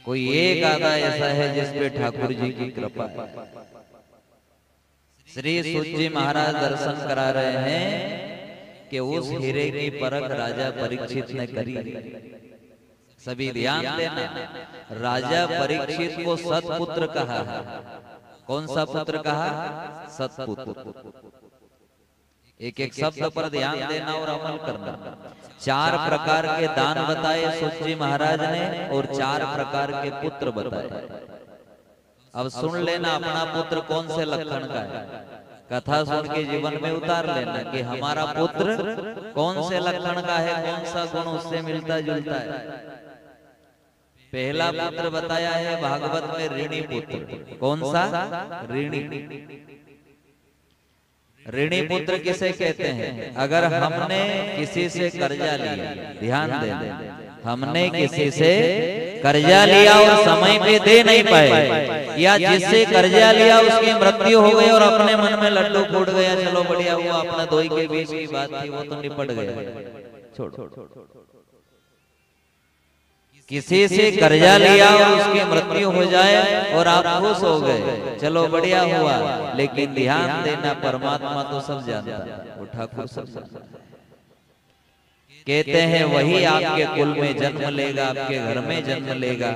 कोई एक आधा ऐसा है जिस पे ठाकुर जी की कृपा है। श्री सूत जी महाराज दर्शन करा रहे हैं कि उस हीरे की परख राजा परीक्षित ने करी। सभी ध्यान देना, राजा परीक्षित को सतपुत्र कहा है। कौन सा पुत्र कहा? सतपुत्र। एक एक शब्द पर ध्यान देना और अमल करना। 4 प्रकार के दान बताए सूत जी महाराज ने और 4 प्रकार के पुत्र बताए। अब सुन लेना अपना पुत्र कौन से लक्षण का है। कथा सुन के जीवन में उतार लेना कि हमारा पुत्र कौन से लक्षण का है, कौन सा गुण उससे मिलता जुलता है। पहला पुत्र बताया है भागवत में ऋणी पुत्र। कौन सा? ऋणी। ऋणी पुत्र किसे कहते हैं? अगर हमने किसी से कर्जा लिया, ध्यान देना, हमने किसी से कर्जा लिया और समय पे दे नहीं पाए, या जिससे कर्जा लिया उसकी मृत्यु हो गई और अपने मन में लड्डू फूट गया, चलो बढ़िया हुआ, अपना दोई के बीच की बात थी वो तो निपट गया, छोड़। किसी से कर्जा लिया और उसकी मृत्यु हो जाए और आप खुश हो गए, चलो बढ़िया हुआ, लेकिन ध्यान देना परमात्मा तो सब जानता है, वो ठाकुर सब जानता है। कहते हैं वही आपके कुल में जन्म लेगा, आपके घर में जन्म लेगा।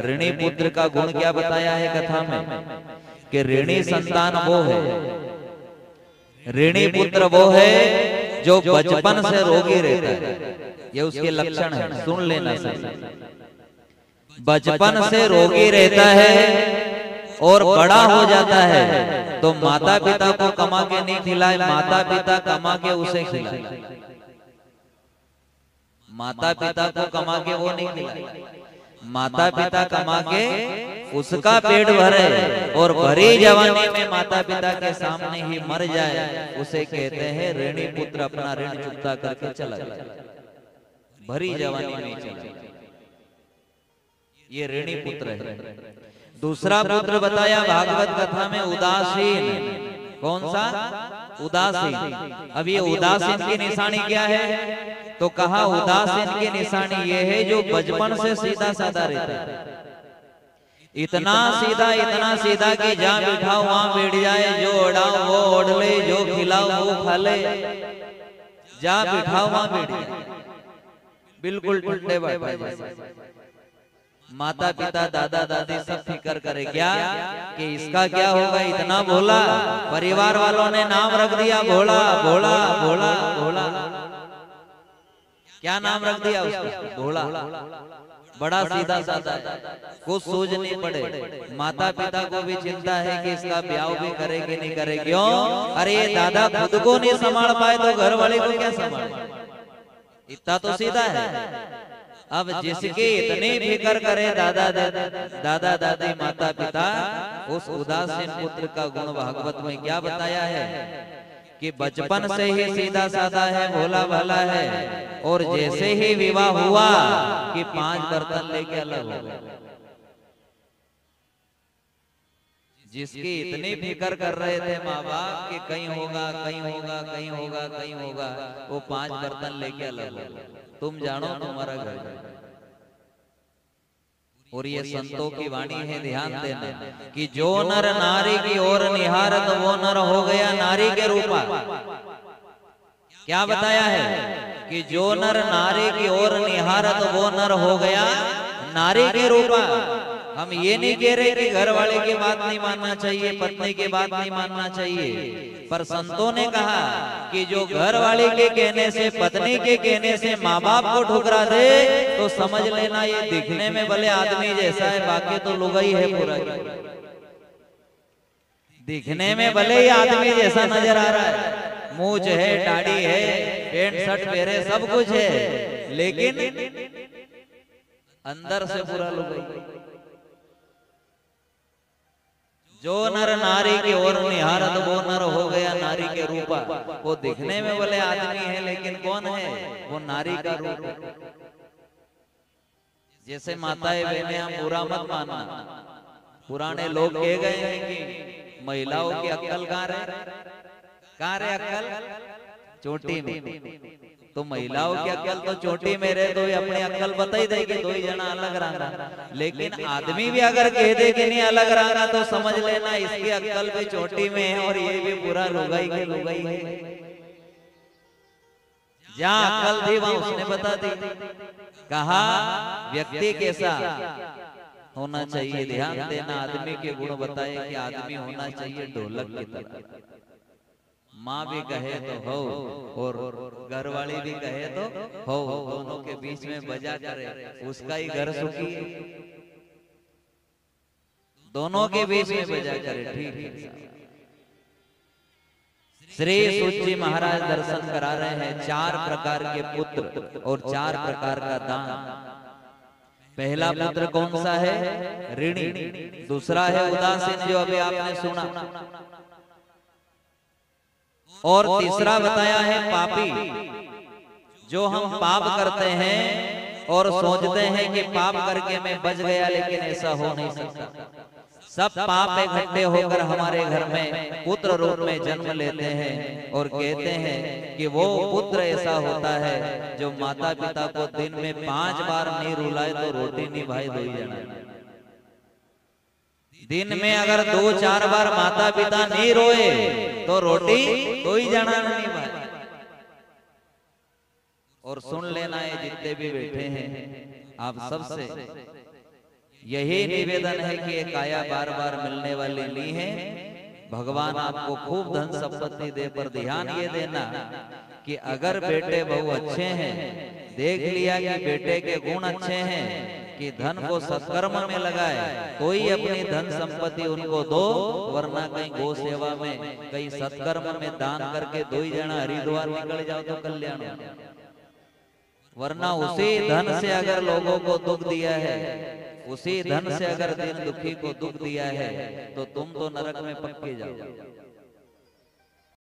ऋणी पुत्र का गुण क्या बताया है कथा में कि ऋणी संतान वो है, ऋणी पुत्र वो है जो बचपन से रोगी रहता है। ये उसके लक्षण है, सुन लेना सही। बचपन से रोगी रहता है और बड़ा हो जाता है तो माता पिता को कमा के नहीं खिलाए, माता पिता कमा के उसे खिलाए। माता पिता को कमा के वो नहीं खिलाए, माता पिता कमा के उसका पेट भरे और भरी जवानी में माता पिता के सामने ही मर जाए, उसे कहते हैं ऋणी पुत्र अपना ऋण चुकता करके चला गया, भरी जवानी में चला। ये ऋणी पुत्र है। दूसरा पुत्र बताया भागवत कथा में उदासीन। कौन सा? उदासीन। अब ये उदासीन की निशानी क्या है? तो कहा उदासीन की निशानी ये है जो बचपन से सीधा साधा रहता है। इतना सीधा कि जहाँ बिठाओ वहां बैठ जाए, जो ओढ़ाओ वो ओढ़ ले, जो खिलाओ वो खा ले, जहाँ बिठाओ वहां बैठ जाए, बिल्कुल ठंडे बैठा। माता पिता दादा दादी सब फिक्र करे क्या कि इसका क्या होगा, इतना भोला। परिवार वालों ने नाम रख दिया भोला भोला भोला भोला। क्या नाम रख दिया उसका? भोला। बड़ा सीधा साधा है, कुछ सूझ नहीं पड़े। माता पिता को भी चिंता है कि इसका ब्याह भी करे कि नहीं करे। क्यों? अरे ये दादा खुद को नहीं संभाल पाए तो घर वाले को क्या संभाल। इतना तो सीधा है। अब जिसके इतनी फिक्र करे दादा दादी माता पिता, उस उदासीन पुत्र का गुण भागवत में क्या बताया है कि बचपन से ही सीधा साधा है, भोला भाला है, और जैसे ही विवाह हुआ कि 5 बर्तन लेके अलग हो गए। जिसकी इतनी फिक्र कर रहे थे माँ बाप कि कहीं होगा कहीं होगा कहीं होगा कहीं होगा, वो 5 बर्तन लेके अलग हो गए। तुम जानो तुम्हारा घर। और ये संतों की वाणी है, ध्यान देना कि जो नर नारी की ओर निहारत वो नर हो गया नारी के रूपा। क्या बताया है कि जो नर नारी की ओर निहारत वो नर हो गया नारी के रूपा। हम ये नहीं कह रहे कि घर वाले की बात नहीं मानना चाहिए, पत्नी की बात नहीं मानना चाहिए, पर संतों ने कहा कि जो घर वाले के कहने से, पत्नी के कहने से माँ बाप को ठुकरा दे तो समझ लेना ये दिखने में भले आदमी जैसा है, बाकी तो लुगाई है पूरा। दिखने में भले ही आदमी जैसा नजर आ रहा है, मूंछ है, दाढ़ी है, पैंट शर्ट पहने, सब कुछ है, लेकिन अंदर से पूरा लुगाई। जो नर नारी की ओर निहारत वो नर हो गया नारी के रूपा। वो दिखने में भले आदमी है लेकिन कौन है? वो नारी का रूप है। जैसे माताएं बहनें, हम बुरा मत मानना, पुराने लोग कह गए हैं कि महिलाओं की अक्ल कहाँ रहे? कहाँ रहे अक्ल? चोटी में। तो महिलाओं की अक्ल तो चोटी में रहे तो अपनी अक्ल बता ही देगी, दो ही जना अलग रंगा। लेकिन आदमी भी अगर कह दे कि नहीं अलग रंगा तो समझ लेना इसकी अक्ल भी चोटी में है और ये भी पूरा लुगाई के लुगाई है। जहां अक्ल थी वहां उसने बता दी। कहा व्यक्ति कैसा होना चाहिए, ध्यान देना, आदमी के गुण बताए कि आदमी होना चाहिए ढोलक की तरह। माँ भी कहे तो हो और घर वाली भी कहे तो हो, दोनों के बीच में बजा करे, उसका ही घर सुखी है। दोनों के बीच में बजा करे, ठीक है। श्री सूत जी महाराज दर्शन करा रहे हैं 4 प्रकार के पुत्र और 4 प्रकार का दान। पहला पुत्र कौन सा है? ऋणी। दूसरा है उदासीन, जो अभी आपने सुना। और तीसरा बताया है पापी, जो हम पाप करते हैं और सोचते हैं कि पाप करके मैं बच गया, लेकिन ऐसा हो नहीं सकता। सब पाप इकट्ठे होकर हमारे घर में पुत्र रूप में जन्म लेते हैं और कहते हैं कि वो पुत्र ऐसा होता है जो माता पिता को दिन में 5 बार नहीं रुलाए तो रोटी नहीं भाई दो ही जना। दिन में अगर 2-4 बार माता पिता नहीं रोए तो रोटी दो ही जना नहीं भाई। और सुन लेना है जितने भी बैठे हैं आप सबसे यही निवेदन है कि ये काया बार बार मिलने वाली नहीं है। भगवान आपको खूब धन संपत्ति दे, पर ध्यान ये देना कि अगर बेटे बहु अच्छे हैं, देख लिया कि बेटे के गुण अच्छे हैं, कि धन को सत्कर्म में लगाए तो ही अपनी धन संपत्ति उनको दो, वरना कहीं गौ सेवा में, कहीं सत्कर्म में दान करके 2 ही जना हरिद्वार निकल जाओ तो कल्याण। वरना उसी धन से अगर लोगों को दुख दिया है, उसी धन से अगर दिन दुखी को दुख दिया है, तो तुम तो नरक में पक्के जाओ।